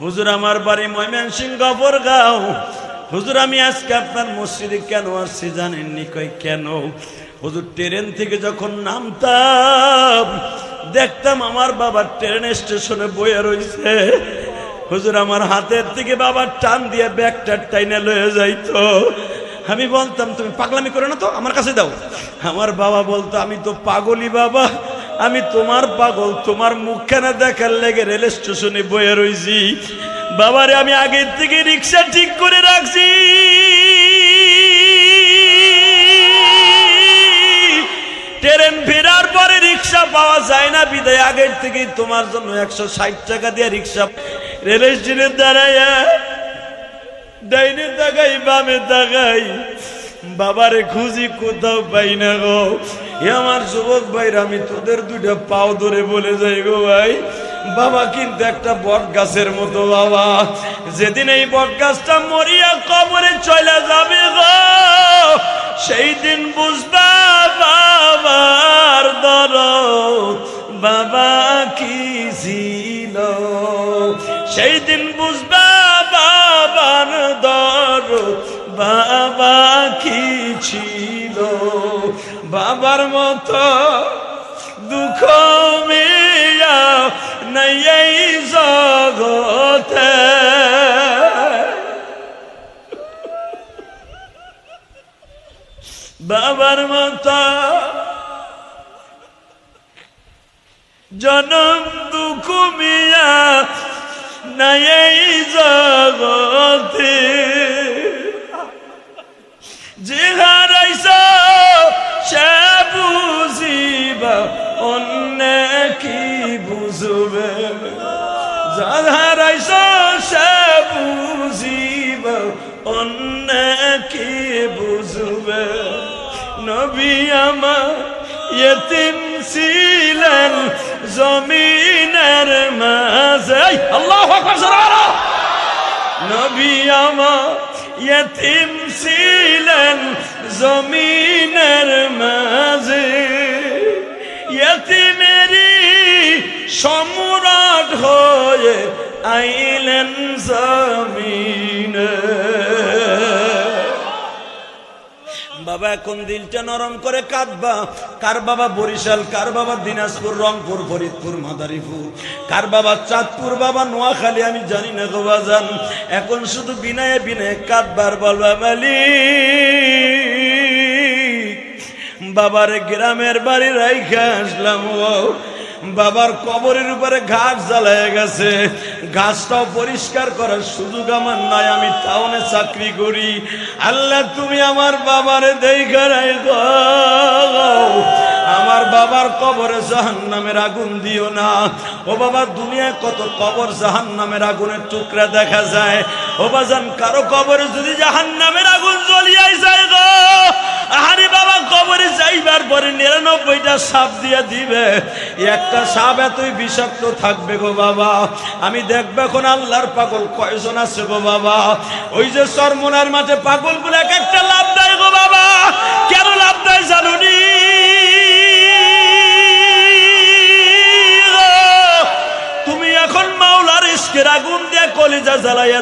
হুজুর আমার বাড়ি ময়মনসিংহ গফরগাঁও। হুজুর আমি আজকে আপনার মসজিদে কেন আসছি জানেননি? কই কেন? হুজুর ট্রেন থেকে যখন নামতাম দেখতাম আমার বাবা ট্রেন স্টেশনে বয়ে রয়েছে। হুজুর আমার হাতের থেকে বাবার টান দিয়ে ব্যাগটা টাইনে লয়ে যাইতো। আমি বলতাম তুমি পাগলামি করে না তো, আমার কাছে দাও। আমার বাবা বলতো আমি তো পাগলই বাবা, আমি তোমার পাগল, তোমার মুখখানা দেখার লেগে রেল স্টেশনে বয়ে রয়েছি। বাবারে আমি আগের থেকে রিক্সা ঠিক করে রাখছি, ট্রেন ফেরার পরে রিক্সা পাওয়া যায় না বিদায় আগের থেকে তোমার জন্য 160 টাকা দিয়ে রিক্সা রেল স্টেশনে দাঁড়াইয়া ডাইনে তাকাই বামে তাকাই, বাবারে খুঁজি কোথাও পাই না গো। আমার যুবক ভাইরা আমি তোদের দুইটা পাও ধরে বলে যাই গো ভাই, বাবা কিন্তু একটা বট গাছের মতো বাবা, যেদিন এই বট গাছটা মরিয়া কবরে চলে যাবে গো সেই দিন বুঝবা বাবার দরদ বাবা কি ছিল, সেই দিন বুঝবা বাবার দরদ বাবা কি ছিল। বাবার মতো দুঃখ মিয়া নাই এই জগতে, বাবার মতো জনম দুঃখ মিয়া নাই এই জগতে, যে হারাইছ সে বুঝিবা অন্য কি বুঝবে, যা হারাইছ সে বুঝিবা অন্য কি বুঝবে। নবী আমার ইতিম ছিলেন জমিনের মাঝে, আল্লাহু আকবার সুবহানাল্লাহ। নবী আমার ইতিম ছিলেন জমিনের মাঝে, ইতিমেরই সম্রাট হয়ে আইলেন জমিনে। বাবা এখন দিলটা নরম করে কাঁদবা। কার বাবা বরিশাল, কার বাবা দিনাজপুর, রংপুর, ফরিদপুর, মাদারীপুর, কার বাবা চাঁদপুর, বাবা নোয়াখালী, আমি জানি না গো বাজান। এখন শুধু বিনয়ে বিনয়ে কাঁদবার বলবা মালিক বাবার গ্রামের বাড়ি রাইখা আসলাম, ও বাবার কবরের উপরে ঘাস জ্বালায় গেছে, ঘাসটাও পরিষ্কার করার সুযোগ আমার নাই, আমি টাউনে চাকরি করি। আল্লাহ তুমি আমার বাবারে দেখা রাখো, আমার বাবার কবরে জাহান্নামের আগুন দিও না। ও বাবা দুনিয়ায় কত কবর জাহান্নামের আগুনের টুকরা দেখা যায়, ও বাজান কারো কবরে যদি জাহান্নামের আগুন জ্বলিয়াই যায় গো, আরে বাবা কবরে যাইবার পরে 99টা সাপ দিয়ে দিবে, একটা সাপ এতই বিষাক্ত থাকবে গো বাবা। আমি দেখবো এখন আল্লাহর পাগল কয়জন আছে গো বাবা, ওই যে চরমনার মাঠে পাগলগুলো এক একটা লাভ দেয় গো বাবা। কেন লাভ দেয় জানুনি? তুমি এখন মাওলার ইশকের আগুন দিয়ে কলিজা জ্বালাইয়া